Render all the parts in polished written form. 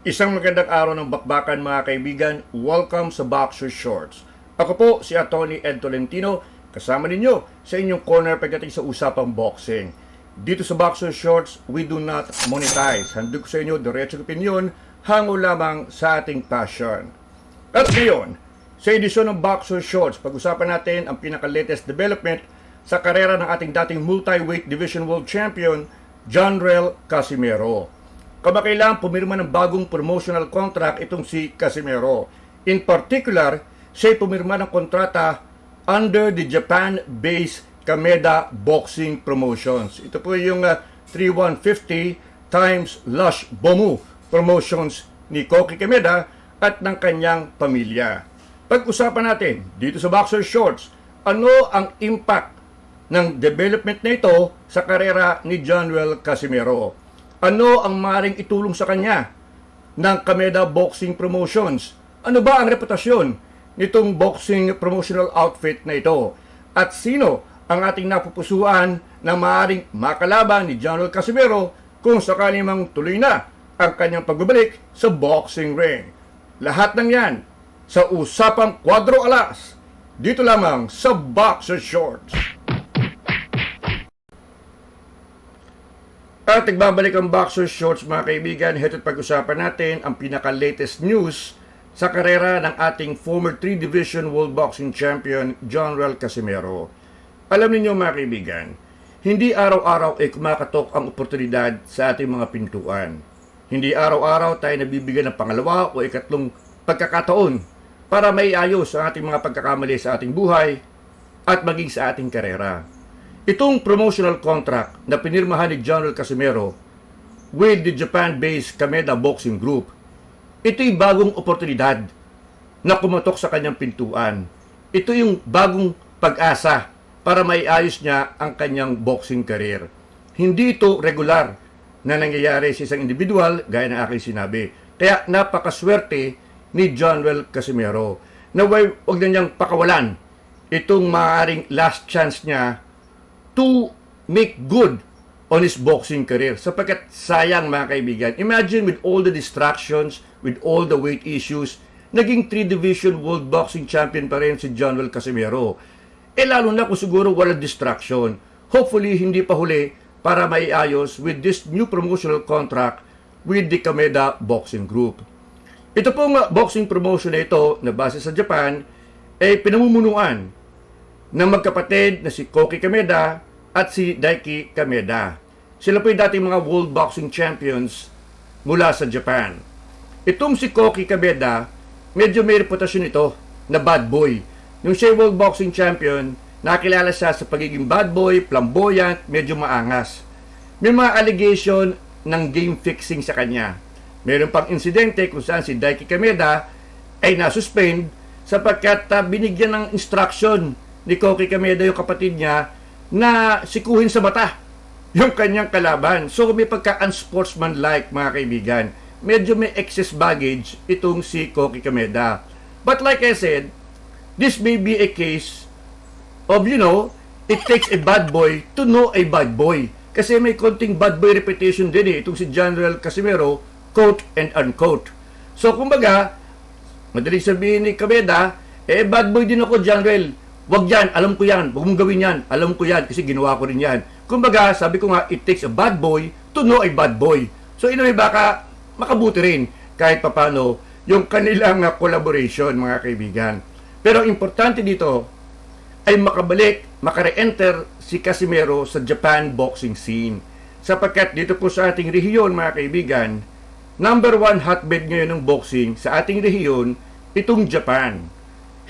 Isang magandang araw ng bakbakan mga kaibigan. Welcome sa Boxer Shorts. Ako po si Atty. Ed Tolentino, kasama ninyo sa inyong corner pagdating sa usapang boxing. Dito sa Boxer Shorts, we do not monetize. Handog sa inyo diretsong opinion, hango lamang sa ating passion. At ngayon, sa edisyon ng Boxer Shorts, pag-usapan natin ang pinaka-latest development sa karera ng ating dating multi-weight division world champion, Jonrel Casimero. Kamakailan pumirma ng bagong promotional contract itong si Casimero. In particular, siya pumirma ng kontrata under the Japan-based Kameda Boxing Promotions. Ito po yung 3150 times Lush Bomu Promotions ni Koki Kameda at ng kanyang pamilya. Pag-usapan natin dito sa Boxer Shorts, ano ang impact ng development na ito sa karera ni Jonrel Casimero? Ano ang maaaring itulong sa kanya ng Kameda Boxing Promotions? Ano ba ang reputasyon nitong boxing promotional outfit na ito? At sino ang ating napupusuan na maaaring makalaban ni Jonrel Casimero kung sakali mang tuloy na ang kanyang pagbabalik sa boxing ring? Lahat ng yan sa Usapang Kwadro Alas, dito lamang sa Boxer Shorts. At nagbabalik ang Boxer Shorts mga kaibigan. Heto't pag-usapan natin ang pinaka-latest news sa karera ng ating former 3-division World Boxing Champion, Jonrel Casimero. Alam niyo mga kaibigan, hindi araw-araw ay kumakatok ang oportunidad sa ating mga pintuan. Hindi araw-araw tayo nabibigyan ng pangalawa o ikatlong pagkakataon para maiayos ang ating mga pagkakamali sa ating buhay at maging sa ating karera. Itong promotional contract na pinirmahan ni Jonrel Casimero with the Japan-based Kameda Boxing Group, ito'y bagong oportunidad na kumatok sa kanyang pintuan. Ito yung bagong pag-asa para maiayos niya ang kanyang boxing career. Hindi ito regular na nangyayari sa isang individual gaya ng aking sinabi. Kaya napakaswerte ni Jonrel Casimero na wag na niyang pakawalan itong maaaring last chance niya to make good on his boxing career. Sapagkat sayang mga kaibigan, imagine with all the distractions, with all the weight issues, naging 3-division world boxing champion pa rin si Jonrel Casimero. Lalo na kung siguro walang distraction. Hopefully, hindi pa huli para maiayos with this new promotional contract with the Kameda Boxing Group. Ito pong boxing promotion na ito na base sa Japan ay pinamumunuan ng magkapatid na si Koki Kameda at si Daiki Kameda. Sila po yung dating mga world boxing champions mula sa Japan. Itong si Koki Kameda, medyo may reputasyon ito na bad boy. Nung siya world boxing champion, nakilala siya sa pagiging bad boy, flamboyant, medyo maangas. May mga allegation ng game fixing sa kanya. Meron pang insidente kung saan si Daiki Kameda ay nasuspend sapagkat binigyan ng instruction ni Koki Kameda yung kapatid niya na sikuhin sa mata yung kanyang kalaban. So may pagka-unsportsmanlike mga kaibigan. Medyo may excess baggage itong si Koki Kameda. But like I said, this may be a case of, it takes a bad boy to know a bad boy. Kasi may konting bad boy reputation din itong si Jonrel Casimero, quote and unquote. So kumbaga, madaling sabihin ni Kameda, bad boy din ako, Jonrel. Wag yan, alam ko yan. Huwag mong gawin yan, alam ko yan kasi ginawa ko rin yan. Kumbaga, sabi ko nga, it takes a bad boy to know a bad boy. So anyway, baka makabuti rin kahit papano yung kanilang collaboration mga kaibigan. Pero importante dito ay makare-enter si Casimero sa Japan boxing scene. Sapagkat dito po sa ating rehiyon mga kaibigan, number 1 hotbed ngayon ng boxing sa ating rehiyon, itong Japan.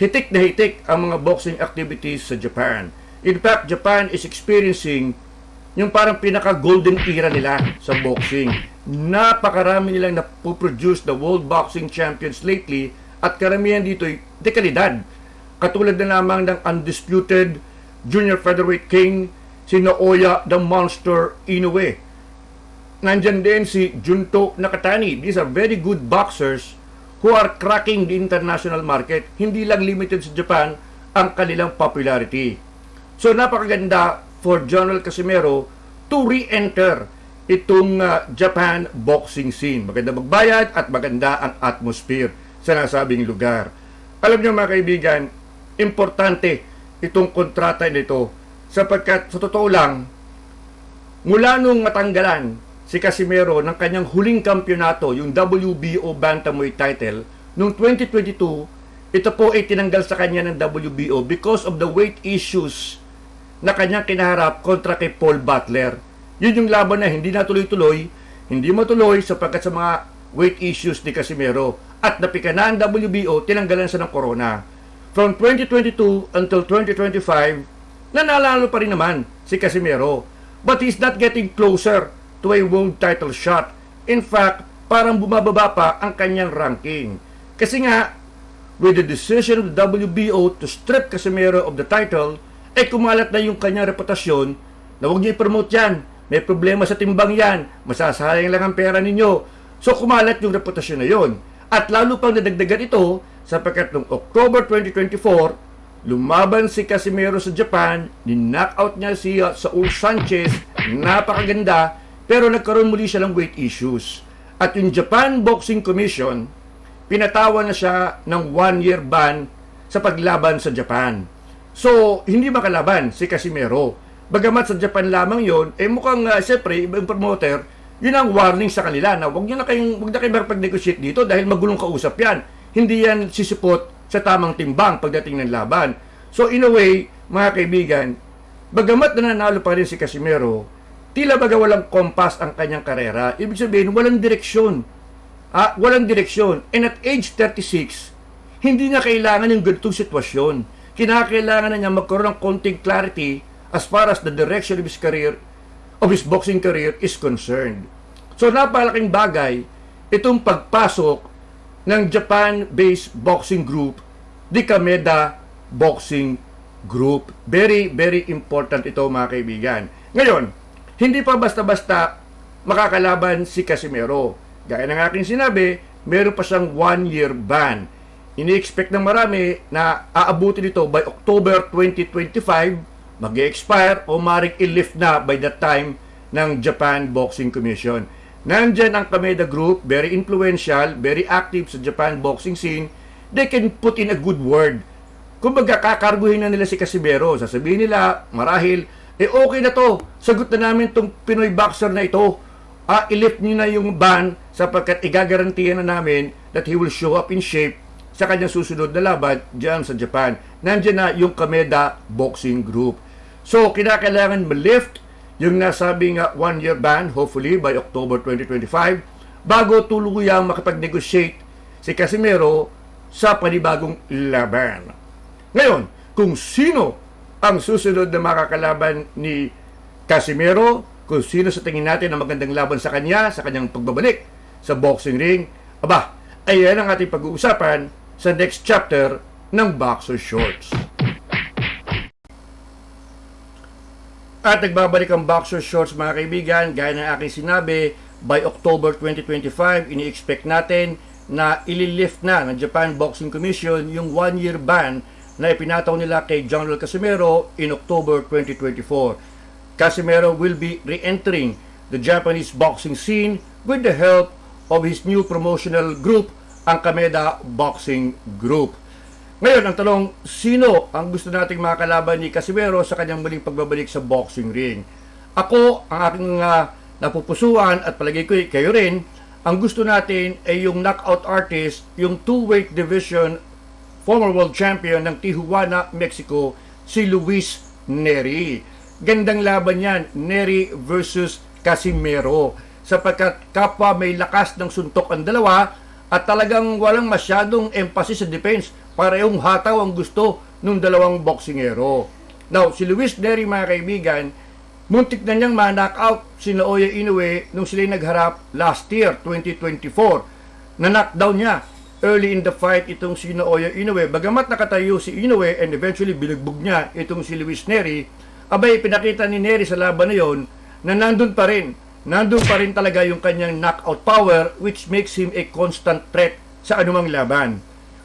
Hitik na hitik ang mga boxing activities sa Japan. In fact, Japan is experiencing yung parang pinaka-golden era nila sa boxing. Napakarami nilang napoproduce the world boxing champions lately at karamihan dito ay dekalidad. Katulad na lamang ng undisputed junior featherweight king, si Naoya the Monster Inoue. Nandyan din si Junto Nakatani. These are very good boxers who are cracking the international market. Hindi lang limited sa Japan ang kanilang popularity. So napakaganda for Jonrel Casimero to re-enter itong Japan boxing scene. Maganda magbayad at maganda ang atmosphere sa nasabing lugar. Alam niyo mga kaibigan, importante itong kontrata nito sapagkat sa totoo lang, mula nung matanggalan si Casimero ng kanyang huling kampyonato, yung WBO Bantamweight title, noong 2022, ito po ay tinanggal sa kanya ng WBO because of the weight issues na kanyang kinaharap kontra kay Paul Butler. Yun yung laban na hindi natuloy-tuloy, hindi matuloy sapagkat sa mga weight issues ni Casimero. At napika na ang WBO, tinanggalan siya ng corona. From 2022 until 2025, nanalo pa rin naman si Casimero. But he's not getting closer to a world title shot. In fact, parang bumababa pa ang kanyang ranking. Kasi nga, with the decision of the WBO to strip Casimero of the title, kumalat na yung kanyang reputasyon na huwag niyo i-promote yan. May problema sa timbang yan. Masasayang lang ang pera ninyo. So kumalat yung reputasyon na yon. At lalo pang nadagdagan ito sapagkat noong October 2024, lumaban si Casimero sa Japan, ni-knockout niya si Saul Sanchez, napakaganda, pero nagkaroon muli siya ng weight issues. At yung Japan Boxing Commission, pinatawan na siya ng 1-year ban sa paglaban sa Japan. So, hindi makalaban si Casimero. Bagamat sa Japan lamang yon, mukhang siyempre, ibang promoter, yun ang warning sa kanila na huwag na kayo makipag-negotiate dito dahil magulong kausap yan. Hindi yan sisipot sa tamang timbang pagdating ng laban. So in a way, mga kaibigan, bagamat nananalo pa rin si Casimero, tila baga walang kompas ang kanyang karera. Ibig sabihin, walang direksyon. Walang direksyon. And at age 36, hindi na kailangan yung ganitong sitwasyon. Kinakailangan na niya magkaroon ng konting clarity as far as the direction of his career, of his boxing career is concerned. So napakalaking bagay itong pagpasok ng Japan-based boxing group, the Kameda Boxing Group. Very, very important ito mga kaibigan. Ngayon, hindi pa basta-basta makakalaban si Casimero. Gaya ng aking sinabi, meron pa siyang 1-year ban. Ini-expect ng marami na aabutin ito by October 2025, mag-expire o maring i-lift na by that time ng Japan Boxing Commission. Nandyan ang Kameda Group, very influential, very active sa Japan boxing scene. They can put in a good word. Kung magkakakarguhin na nila si Casimero, sasabihin nila, marahil, okay na to, sagot na namin tong Pinoy boxer na ito. I-lift niyo na yung ban sapagkat igagarantiyan na namin that he will show up in shape sa kanyang susunod na laban dyan sa Japan. Nandyan na yung Kameda Boxing Group. So, kinakailangan ma-lift yung nasabing 1-year ban, hopefully by October 2025, bago tuluyang makipag-negotiate si Casimero sa panibagong laban. Ngayon, kung sino ang susunod na makakalaban ni Casimero, kung sino sa tingin natin ang magandang laban sa kanya, sa kanyang pagbabalik sa boxing ring, ayan ang ating pag-uusapan sa next chapter ng Boxer Shorts. At nagbabalik ang Boxer Shorts mga kaibigan, gaya ng aking sinabi, by October 2025, ini-expect natin na ililift na ng Japan Boxing Commission yung 1-year ban na ipinataw nila kay General Casimero in October 2024. Casimero will be re-entering the Japanese boxing scene with the help of his new promotional group, ang Kameda Boxing Group. Ngayon, ang tanong, sino ang gusto nating makakalaban ni Casimero sa kanyang muling pagbabalik sa boxing ring? Ako, ang aking napupusuan at palagay ko kayo rin, ang gusto natin ay yung knockout artist, yung 2-weight division former world champion ng Tijuana, Mexico, si Luis Nery. Gandang laban yan, Nery versus Casimero, sapagkat kapwa may lakas ng suntok ang dalawa at talagang walang masyadong emphasis sa defense. Parehong hataw ang gusto ng dalawang boksingero. Now, si Luis Nery mga kaibigan, muntik na niyang ma-knockout si Naoya Inoue nung sila'y nagharap last year, 2024. Na-knockdown niya early in the fight itong si Naoya Inoue. Bagamat nakatayo si Inoue and eventually binugbog niya itong si Luis Nery, pinakita ni Nery sa laban na yon na nandun pa rin talaga yung kanyang knockout power, which makes him a constant threat sa anumang laban.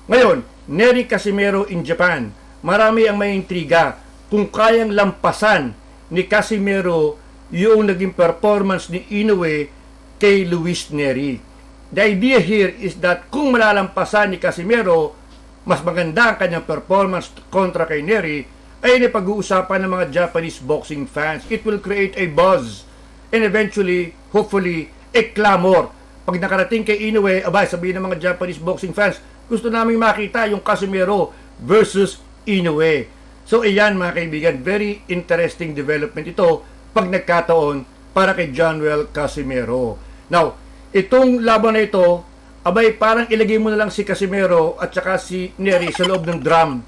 Ngayon, Nery Casimero in Japan, marami ang may intriga kung kayang lampasan ni Casimero yung naging performance ni Inoue kay Luis Neri. The idea here is that kung malalampasan ni Casimero, mas maganda ang kanyang performance kontra kay Neri, ay napag-uusapan ng mga Japanese boxing fans. It will create a buzz and eventually, hopefully, a clamor. Pag nakarating kay Inoue, abay, sabihin ng mga Japanese boxing fans, gusto naming makita yung Casimero versus Inoue. So, iyan mga kaibigan, very interesting development ito pag nagkataon para kay Johnwell Casimero. Now, itong laban na ito, abay, parang ilagay mo na lang si Casimero at saka si Neri sa loob ng drum.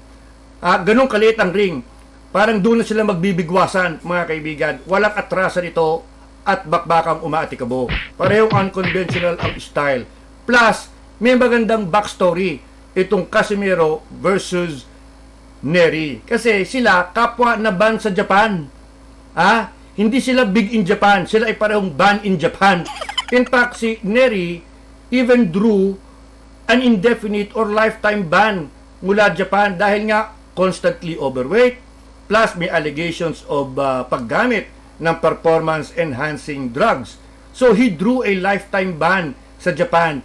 Ganun kaliit ang ring. Parang doon na sila magbibigwasan, mga kaibigan. Walang atrasan ito at bakbakang umaatikabo. Parehong unconventional ang style. Plus, may magandang backstory itong Casimero versus Neri. Kasi sila kapwa na ban sa Japan. Hindi sila big in Japan. Sila ay parehong ban in Japan. In fact, si Neri even drew an indefinite or lifetime ban mula Japan dahil nga constantly overweight, plus may allegations of paggamit ng performance-enhancing drugs. So he drew a lifetime ban sa Japan.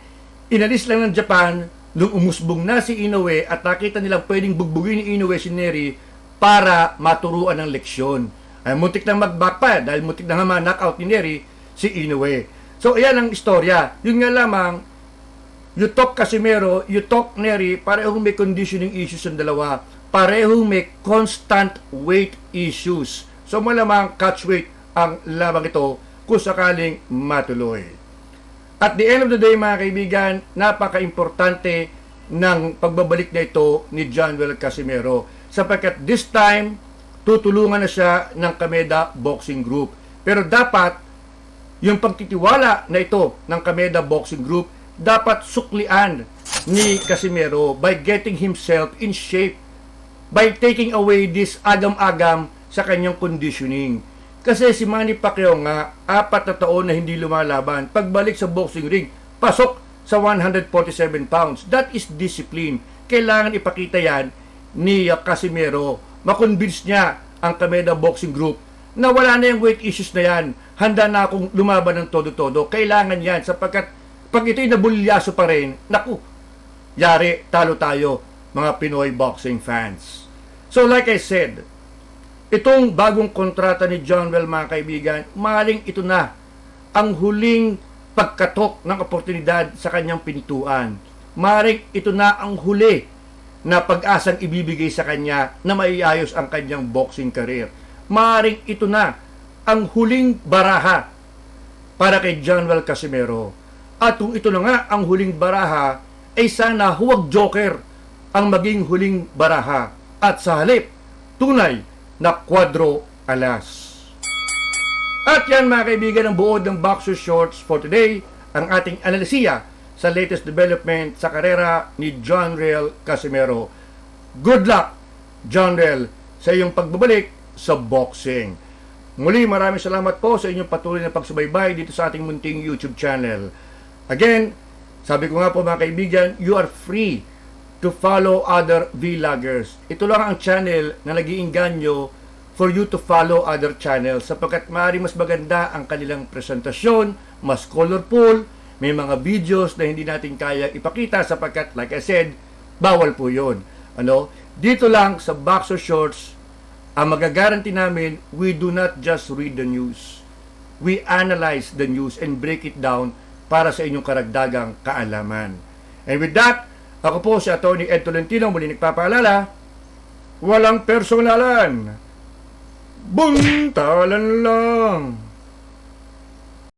Inalis lang ng Japan nung umusbong na si Inoue at nakita nilang pwedeng bugbugin ni Inoue si Neri para maturuan ng leksyon. Ay muntik nang mag-back pa dahil muntik na nga ma-knockout ni Neri si Inoue. So ayan ang istorya. Yun nga lamang, you talk Casimero, you talk Neri, parehong may conditioning issues ang dalawa. Parehong may constant weight issues. So malamang catch weight ang labang ito kung sakaling matuloy. At the end of the day mga kaibigan, napaka-importante ng pagbabalik na ito ni Johnwell Casimero sapagkat this time tutulungan na siya ng Kameda Boxing Group. Pero dapat yung pagtitiwala na ito ng Kameda Boxing Group dapat suklian ni Casimero by getting himself in shape, by taking away this agam-agam sa kanyang conditioning. Kasi si Manny Pacquiao nga, 4 na taon na hindi lumalaban. Pagbalik sa boxing ring, pasok sa 147 pounds. That is discipline. Kailangan ipakita yan ni Casimero. Makonvince niya ang Kameda Boxing Group na wala na yung weight issues na yan. Handa na akong lumaban ng todo-todo. Kailangan yan sapagkat pag ito'y nabulyaso pa rin, naku, yari, talo tayo, mga Pinoy boxing fans. So like I said, itong bagong kontrata ni Johnwell mga kaibigan, maling ito na ang huling pagkatok ng oportunidad sa kanyang pintuan. Maring ito na ang huli na pag-asang ibibigay sa kanya na maiayos ang kanyang boxing career. Maring ito na ang huling baraha para kay Johnwell Casimero. At kung ito na nga ang huling baraha, ay sana huwag joker ang maging huling baraha. At sa halip, tunay na kwadro alas. At yan mga kaibigan ang buod ng Boxer Shorts for today, ang ating analisiya sa latest development sa karera ni Johnwell Casimero. Good luck, Johnwell, sa iyong pagbabalik sa boxing. Muli maraming salamat po sa inyong patuloy na pagsubaybay dito sa ating munting YouTube channel. Again, sabi ko nga po mga kaibigan, you are free to follow other vloggers. Ito lang ang channel na nag-iinganyo for you to follow other channels sapagkat maaari mas maganda ang kanilang presentasyon, mas colorful, may mga videos na hindi natin kaya ipakita sapagkat like I said, bawal po yun. Dito lang sa Boxer Shorts, ang magagaranti namin, we do not just read the news. We analyze the news and break it down para sa inyong karagdagang kaalaman. And with that, ako po si Atty. Ed Tolentino, muli nagpapaalala, walang personalan, buntalan lang.